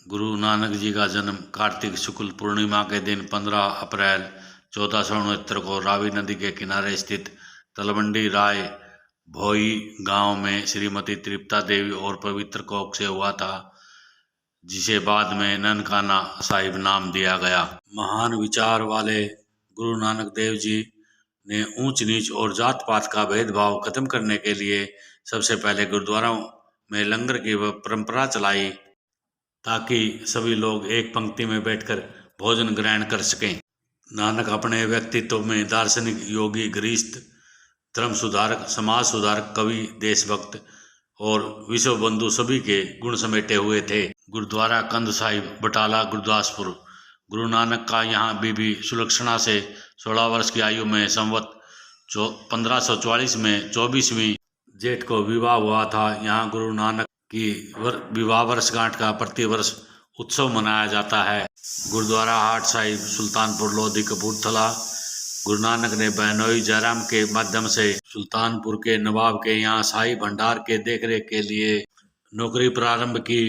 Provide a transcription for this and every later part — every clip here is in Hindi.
गुरु नानक जी का जन्म कार्तिक शुक्ल पूर्णिमा के दिन 15 अप्रैल 1469 को रावी नदी के किनारे स्थित तलवंडी राय भोई गांव में श्रीमती तृप्ता देवी और पवित्र कोख से हुआ था, जिसे बाद में ननकाना साहिब नाम दिया गया। महान विचार वाले गुरु नानक देव जी ने ऊंच नीच और जात पात का भेदभाव खत्म करने के लिए सबसे पहले गुरुद्वारों में लंगर की परंपरा चलाई, ताकि सभी लोग एक पंक्ति में बैठकर भोजन ग्रहण कर सकें। नानक अपने व्यक्तित्व में दार्शनिक, योगी, गृहस्थ, धर्म सुधारक, समाज सुधारक, कवि, देशभक्त और विश्व बंधु सभी के गुण समेटे हुए थे। गुरुद्वारा कंध साहिब, बटाला, गुरदासपुर। गुरु नानक का यहाँ बीबी सुलक्षणा से 16 वर्ष की आयु में संवत 1544 में 24वीं जेठ को विवाह हुआ था। यहाँ गुरु नानक की विवाह वर्षगांठ का प्रतिवर्ष उत्सव मनाया जाता है। गुरुद्वारा हाट साहिब, सुल्तानपुर लोधी, कपूरथला। गुरु नानक ने बहनोई जयराम के माध्यम से सुल्तानपुर के नवाब के यहाँ शाही भंडार के देखरेख के लिए नौकरी प्रारंभ की।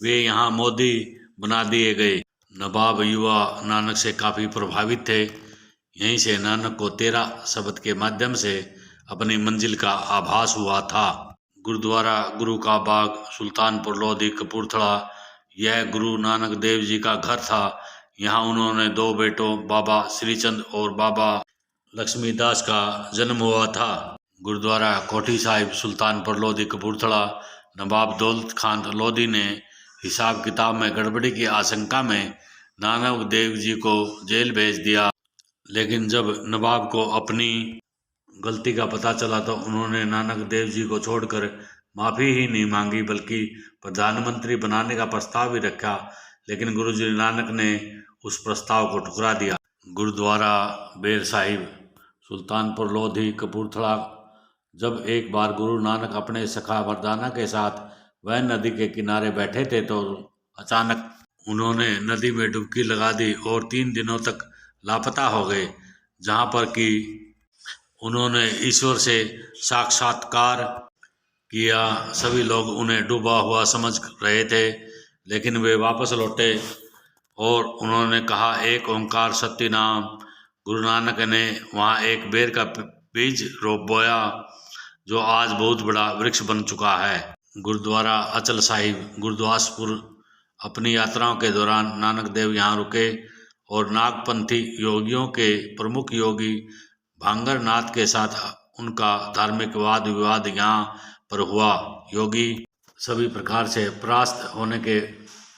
वे यहाँ मोदी बना दिए गए। नवाब युवा नानक से काफ़ी प्रभावित थे। यहीं से नानक को 13 शब्द के माध्यम से अपनी मंजिल का आभास हुआ था। गुरुद्वारा गुरु का बाग, सुल्तानपुर लोधी, कपूरथला, यह गुरु नानक देव जी का घर था। यहाँ उन्होंने 2 बेटों बाबा श्रीचंद और बाबा लक्ष्मीदास का जन्म हुआ था। गुरुद्वारा कोठी साहिब, सुल्तानपुर लोधी, कपूरथला। नवाब दौलत खान लोधी ने हिसाब किताब में गड़बड़ी की आशंका में नानक देव जी को जेल भेज दिया, लेकिन जब नवाब को अपनी गलती का पता चला तो उन्होंने नानक देव जी को छोड़कर माफ़ी ही नहीं मांगी, बल्कि प्रधानमंत्री बनाने का प्रस्ताव भी रखा, लेकिन गुरु जी नानक ने उस प्रस्ताव को ठुकरा दिया। गुरुद्वारा बेर साहिब, सुल्तानपुर लोधी, कपूरथला। जब एक बार गुरु नानक अपने सखा मर्दाना के साथ वह नदी के किनारे बैठे थे तो अचानक उन्होंने नदी में डुबकी लगा दी और 3 दिनों तक लापता हो गए, जहाँ पर कि उन्होंने ईश्वर से साक्षात्कार किया। सभी लोग उन्हें डूबा हुआ समझ रहे थे, लेकिन वे वापस लौटे और उन्होंने कहा, एक ओंकार सत्य नाम। गुरु नानक ने वहाँ एक बेर का बीज रोप बोया, जो आज बहुत बड़ा वृक्ष बन चुका है। गुरुद्वारा अचल साहिब, गुरदासपुर। अपनी यात्राओं के दौरान नानक देव यहाँ रुके और नागपंथी योगियों के प्रमुख योगी भांगर नाथ के साथ उनका धार्मिक वाद विवाद यहाँ पर हुआ। योगी सभी प्रकार से परास्त होने के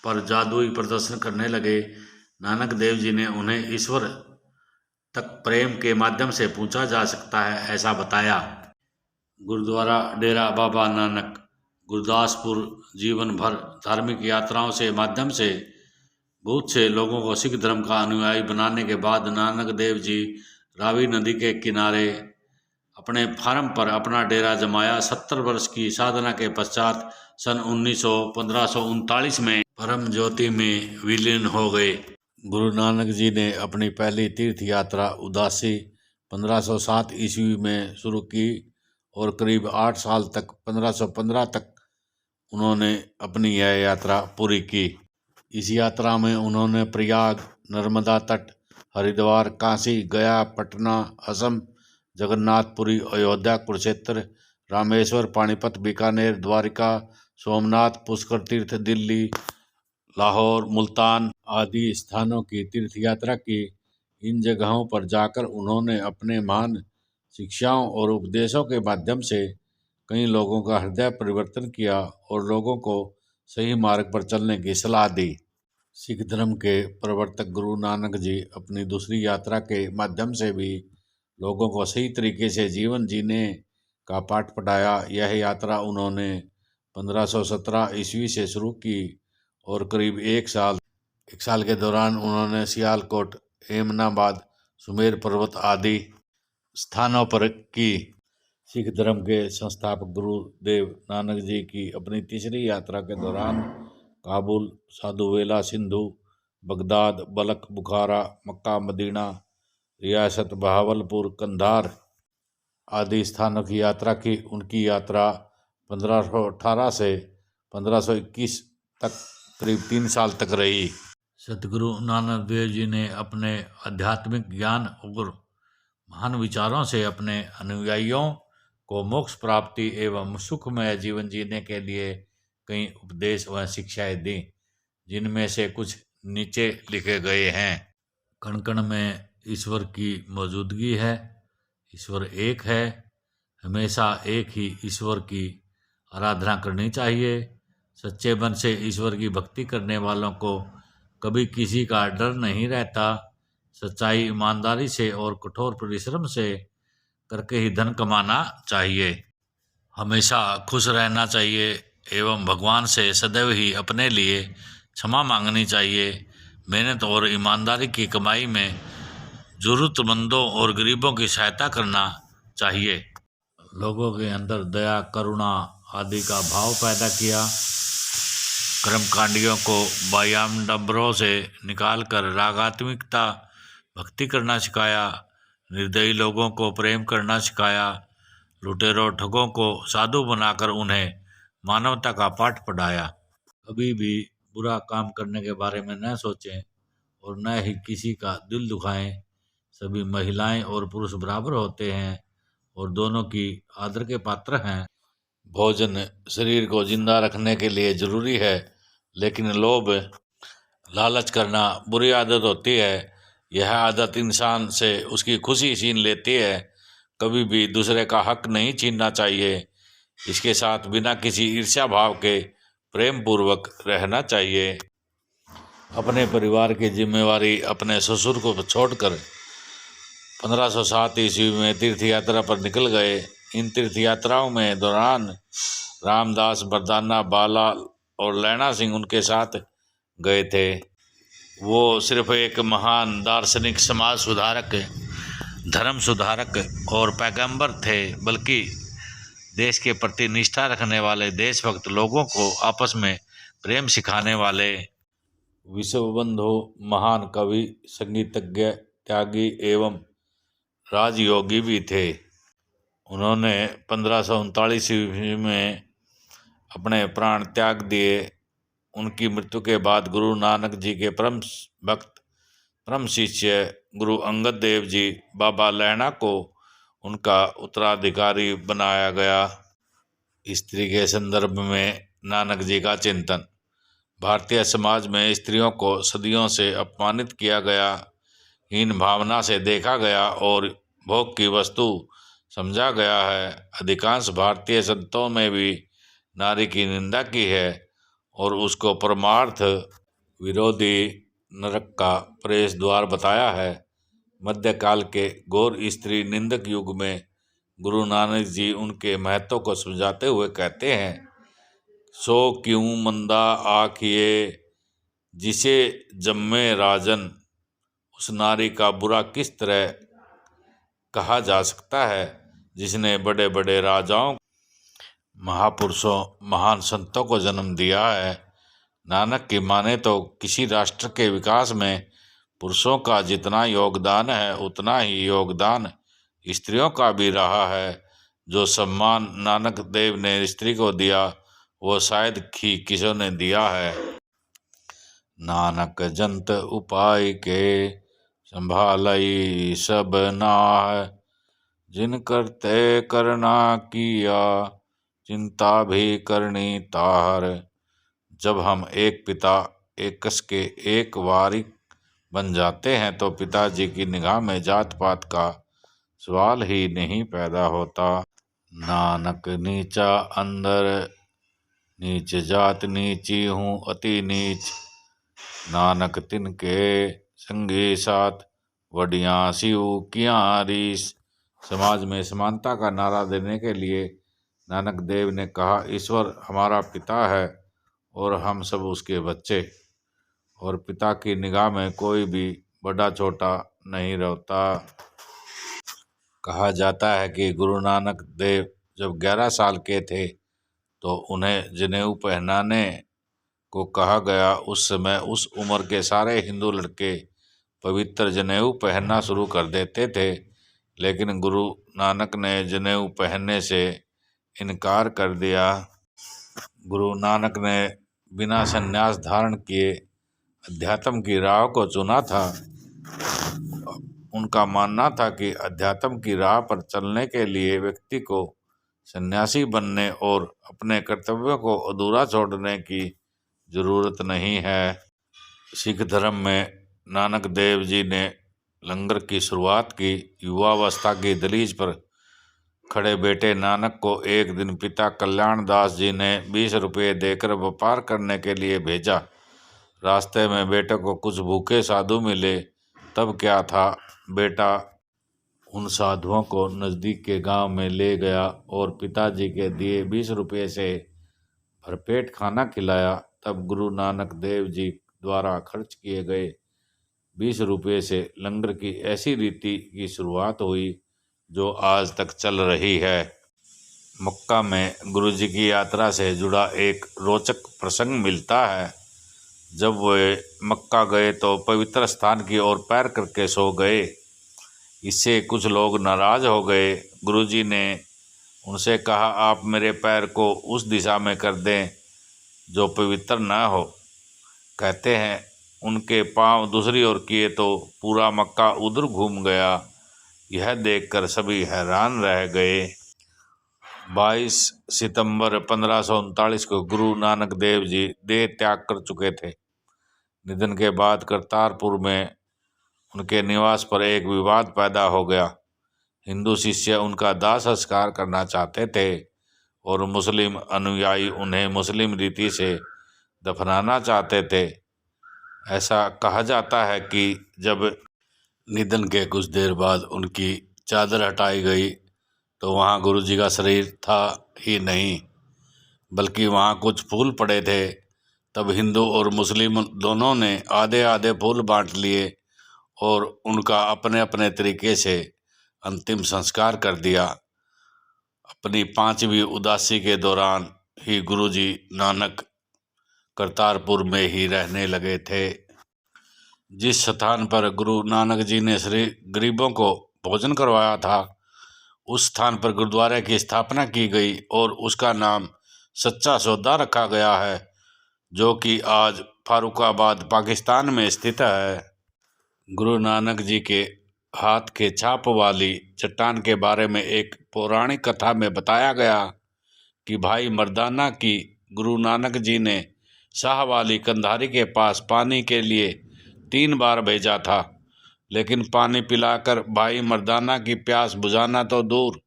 पर जादुई प्रदर्शन करने लगे। नानक देव जी ने उन्हें ईश्वर तक प्रेम के माध्यम से पूछा जा सकता है, ऐसा बताया। गुरुद्वारा डेरा बाबा नानक, गुरदासपुर। जीवन भर धार्मिक यात्राओं से माध्यम से बहुत से लोगों को सिख धर्म का अनुयायी बनाने के बाद नानक देव जी रावी नदी के किनारे अपने फार्म पर अपना डेरा जमाया। 70 वर्ष की साधना के पश्चात सन 1539 में परम ज्योति में विलीन हो गए। गुरु नानक जी ने अपनी पहली तीर्थ यात्रा उदासी 1507 ईस्वी में शुरू की और करीब 8 साल तक 1515 तक उन्होंने अपनी यह यात्रा पूरी की। इस यात्रा में उन्होंने प्रयाग, नर्मदा तट, हरिद्वार, काशी, गया, पटना, असम, जगन्नाथपुरी, अयोध्या, कुरुक्षेत्र, रामेश्वर, पानीपत, बीकानेर, द्वारिका, सोमनाथ, पुष्कर तीर्थ, दिल्ली, लाहौर, मुल्तान आदि स्थानों की तीर्थ यात्रा की। इन जगहों पर जाकर उन्होंने अपने महान शिक्षाओं और उपदेशों के माध्यम से कई लोगों का हृदय परिवर्तन किया और लोगों को सही मार्ग पर चलने की सलाह दी। सिख धर्म के प्रवर्तक गुरु नानक जी अपनी दूसरी यात्रा के माध्यम से भी लोगों को सही तरीके से जीवन जीने का पाठ पढ़ाया। यह यात्रा उन्होंने 1517 ईस्वी से शुरू की और करीब एक साल के दौरान उन्होंने सियालकोट, एमनाबाद, सुमेर पर्वत आदि स्थानों पर की। सिख धर्म के संस्थापक गुरुदेव नानक जी की अपनी तीसरी यात्रा के दौरान काबुल, साधुवेला, सिंधु, बगदाद, बलख, बुखारा, मक्का, मदीना, रियासत बहावलपुर, कंधार आदि स्थानों की यात्रा की। उनकी यात्रा 1518 से 1521 तक करीब 3 साल तक रही। सतगुरु नानक देव जी ने अपने आध्यात्मिक ज्ञान और महान विचारों से अपने अनुयायियों को मोक्ष प्राप्ति एवं सुखमय जीवन जीने के लिए कई उपदेश व शिक्षाएं दी, जिनमें से कुछ नीचे लिखे गए हैं। कण कण में ईश्वर की मौजूदगी है, ईश्वर एक है, हमेशा एक ही ईश्वर की आराधना करनी चाहिए। सच्चे मन से ईश्वर की भक्ति करने वालों को कभी किसी का डर नहीं रहता। सच्चाई, ईमानदारी से और कठोर परिश्रम से करके ही धन कमाना चाहिए। हमेशा खुश रहना चाहिए एवं भगवान से सदैव ही अपने लिए क्षमा मांगनी चाहिए। मेहनत और ईमानदारी की कमाई में ज़रूरतमंदों और गरीबों की सहायता करना चाहिए। लोगों के अंदर दया, करुणा आदि का भाव पैदा किया। कर्मकांडियों को व्यायामडंबरों से निकालकर रागात्मिकता भक्ति करना सिखाया। निर्दयी लोगों को प्रेम करना सिखाया। लुटेरों ठगों को साधु बनाकर उन्हें मानवता का पाठ पढ़ाया। कभी भी बुरा काम करने के बारे में न सोचें और न ही किसी का दिल दुखाएं। सभी महिलाएं और पुरुष बराबर होते हैं और दोनों की आदर के पात्र हैं। भोजन शरीर को जिंदा रखने के लिए जरूरी है, लेकिन लोभ, लालच करना बुरी आदत होती है। यह आदत इंसान से उसकी खुशी छीन लेती है। कभी भी दूसरे का हक नहीं छीनना चाहिए। इसके साथ बिना किसी ईर्ष्या भाव के प्रेम पूर्वक रहना चाहिए। अपने परिवार की जिम्मेवारी अपने ससुर को छोड़कर 1507 ईस्वी में तीर्थ यात्रा पर निकल गए। इन तीर्थ यात्राओं में दौरान रामदास, बरदाना, बाला और लैना सिंह उनके साथ गए थे। वो सिर्फ एक महान दार्शनिक, समाज सुधारक, धर्म सुधारक और पैगंबर थे, बल्कि देश के प्रति निष्ठा रखने वाले देशभक्त, लोगों को आपस में प्रेम सिखाने वाले विश्वबंधु, महान कवि, संगीतज्ञ, त्यागी एवं राजयोगी भी थे। उन्होंने 1539 ईस्वी में अपने प्राण त्याग दिए। उनकी मृत्यु के बाद गुरु नानक जी के परम भक्त, परम शिष्य गुरु अंगद देव जी बाबा लैना को उनका उत्तराधिकारी बनाया गया। स्त्री के संदर्भ में नानक जी का चिंतन। भारतीय समाज में स्त्रियों को सदियों से अपमानित किया गया, हीन भावना से देखा गया और भोग की वस्तु समझा गया है। अधिकांश भारतीय संतों में भी नारी की निंदा की है और उसको परमार्थ विरोधी नरक का प्रवेश द्वार बताया है। मध्यकाल के घोर स्त्री निंदक युग में गुरु नानक जी उनके महत्व को समझाते हुए कहते हैं, सो क्यों मंदा आखिए जिसे जम्मे राजन। उस नारी का बुरा किस तरह कहा जा सकता है जिसने बड़े बड़े राजाओं, महापुरुषों, महान संतों को जन्म दिया है। नानक की माने तो किसी राष्ट्र के विकास में पुरुषों का जितना योगदान है उतना ही योगदान स्त्रियों का भी रहा है। जो सम्मान नानक देव ने स्त्री को दिया वो शायद ही किसी ने दिया है। नानक जंत उपाय के संभालई सब नाह, जिन करते करना किया चिंता भी करनी तार। जब हम एक पिता, एक कस के एक वारिक बन जाते हैं तो पिताजी की निगाह में जात पात का सवाल ही नहीं पैदा होता। नानक नीचा अंदर नीच जात नीची हूँ अति नीच, नानक तिनके संगी साथ वडिया सिउ किया रीस। समाज में समानता का नारा देने के लिए नानक देव ने कहा, ईश्वर हमारा पिता है और हम सब उसके बच्चे, और पिता की निगाह में कोई भी बड़ा छोटा नहीं रहता। कहा जाता है कि गुरु नानक देव जब 11 साल के थे तो उन्हें जनेऊ पहनाने को कहा गया। उस समय उस उम्र के सारे हिंदू लड़के पवित्र जनेऊ पहनना शुरू कर देते थे, लेकिन गुरु नानक ने जनेऊ पहनने से इनकार कर दिया। गुरु नानक ने बिना संन्यास धारण किए अध्यात्म की राह को चुना था। उनका मानना था कि अध्यात्म की राह पर चलने के लिए व्यक्ति को सन्यासी बनने और अपने कर्तव्यों को अधूरा छोड़ने की जरूरत नहीं है। सिख धर्म में नानक देव जी ने लंगर की शुरुआत की। युवावस्था की दलीज पर खड़े बेटे नानक को एक दिन पिता कल्याण दास जी ने 20 रुपये देकर व्यापार करने के लिए भेजा। रास्ते में बेटे को कुछ भूखे साधु मिले। तब क्या था, बेटा उन साधुओं को नज़दीक के गांव में ले गया और पिताजी के दिए 20 रुपये से भरपेट खाना खिलाया। तब गुरु नानक देव जी द्वारा खर्च किए गए 20 रुपये से लंगर की ऐसी रीति की शुरुआत हुई जो आज तक चल रही है। मक्का में गुरुजी की यात्रा से जुड़ा एक रोचक प्रसंग मिलता है। जब वे मक्का गए तो पवित्र स्थान की ओर पैर करके सो गए। इससे कुछ लोग नाराज हो गए। गुरुजी ने उनसे कहा, आप मेरे पैर को उस दिशा में कर दें जो पवित्र न हो। कहते हैं उनके पांव दूसरी ओर किए तो पूरा मक्का उधर घूम गया। यह देखकर सभी हैरान रह गए। 22 सितंबर 1539 को गुरु नानक देव जी देह त्याग कर चुके थे। निधन के बाद करतारपुर में उनके निवास पर एक विवाद पैदा हो गया। हिंदू शिष्य उनका दाह संस्कार करना चाहते थे और मुस्लिम अनुयायी उन्हें मुस्लिम रीति से दफनाना चाहते थे। ऐसा कहा जाता है कि जब निधन के कुछ देर बाद उनकी चादर हटाई गई तो वहाँ गुरुजी का शरीर था ही नहीं, बल्कि वहाँ कुछ फूल पड़े थे। तब हिंदू और मुस्लिम दोनों ने आधे आधे फूल बांट लिए और उनका अपने अपने तरीके से अंतिम संस्कार कर दिया। अपनी 5वीं उदासी के दौरान ही गुरुजी नानक करतारपुर में ही रहने लगे थे। जिस स्थान पर गुरु नानक जी ने गरीबों को भोजन करवाया था, उस स्थान पर गुरुद्वारे की स्थापना की गई और उसका नाम सच्चा सौदा रखा गया है, जो कि आज फारुखाबाद पाकिस्तान में स्थित है। गुरु नानक जी के हाथ के छाप वाली चट्टान के बारे में एक पौराणिक कथा में बताया गया कि भाई मर्दाना की गुरु नानक जी ने शाह वाली कंधारी के पास पानी के लिए 3 बार भेजा था, लेकिन पानी पिलाकर भाई मर्दाना की प्यास बुझाना तो दूर,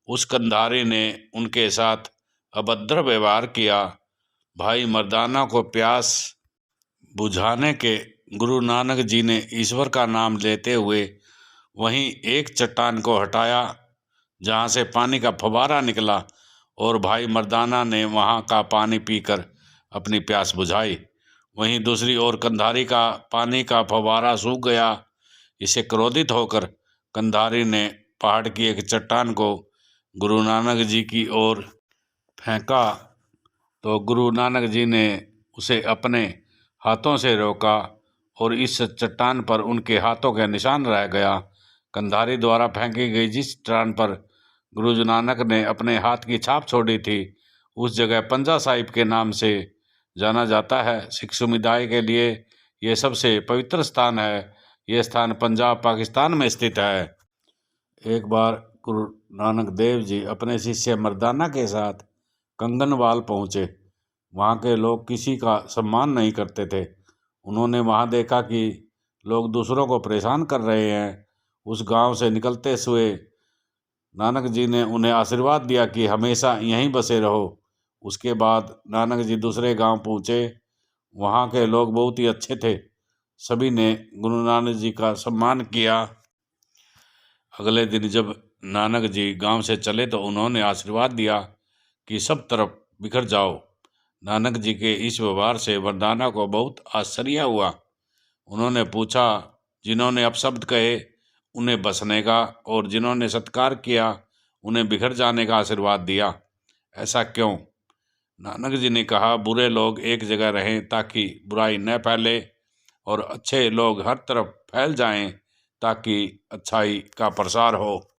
उस कंधारी ने उनके साथ अभद्र व्यवहार किया। भाई मर्दाना को प्यास बुझाने के गुरु नानक जी ने ईश्वर का नाम लेते हुए वहीं एक चट्टान को हटाया जहां से पानी का फव्वारा निकला और भाई मर्दाना ने वहां का पानी पीकर अपनी प्यास बुझाई। वहीं दूसरी ओर कंधारी का पानी का फव्वारा सूख गया। इसे क्रोधित होकर कंधारी ने पहाड़ की एक चट्टान को गुरु नानक जी की ओर फेंका तो गुरु नानक जी ने उसे अपने हाथों से रोका और इस चट्टान पर उनके हाथों के निशान रह गया। कंधारी द्वारा फेंकी गई जिस चट्टान पर गुरु नानक ने अपने हाथ की छाप छोड़ी थी, उस जगह पंजा साहिब के नाम से जाना जाता है। सिख समुदाय के लिए यह सबसे पवित्र स्थान है। यह स्थान पंजाब पाकिस्तान में स्थित है। एक बार गुरु नानक देव जी अपने शिष्य मर्दाना के साथ कंगनवाल पहुँचे। वहाँ के लोग किसी का सम्मान नहीं करते थे। उन्होंने वहाँ देखा कि लोग दूसरों को परेशान कर रहे हैं। उस गांव से निकलते हुए नानक जी ने उन्हें आशीर्वाद दिया कि हमेशा यहीं बसे रहो। उसके बाद नानक जी दूसरे गांव पहुँचे। वहाँ के लोग बहुत ही अच्छे थे। सभी ने गुरु नानक जी का सम्मान किया। अगले दिन जब नानक जी गांव से चले तो उन्होंने आशीर्वाद दिया कि सब तरफ बिखर जाओ। नानक जी के इस व्यवहार से मर्दाना को बहुत आश्चर्य हुआ। उन्होंने पूछा, जिन्होंने अपशब्द कहे उन्हें बसने का और जिन्होंने सत्कार किया उन्हें बिखर जाने का आशीर्वाद दिया, ऐसा क्यों? नानक जी ने कहा, बुरे लोग एक जगह रहें ताकि बुराई न फैले और अच्छे लोग हर तरफ फैल जाएं ताकि अच्छाई का प्रसार हो।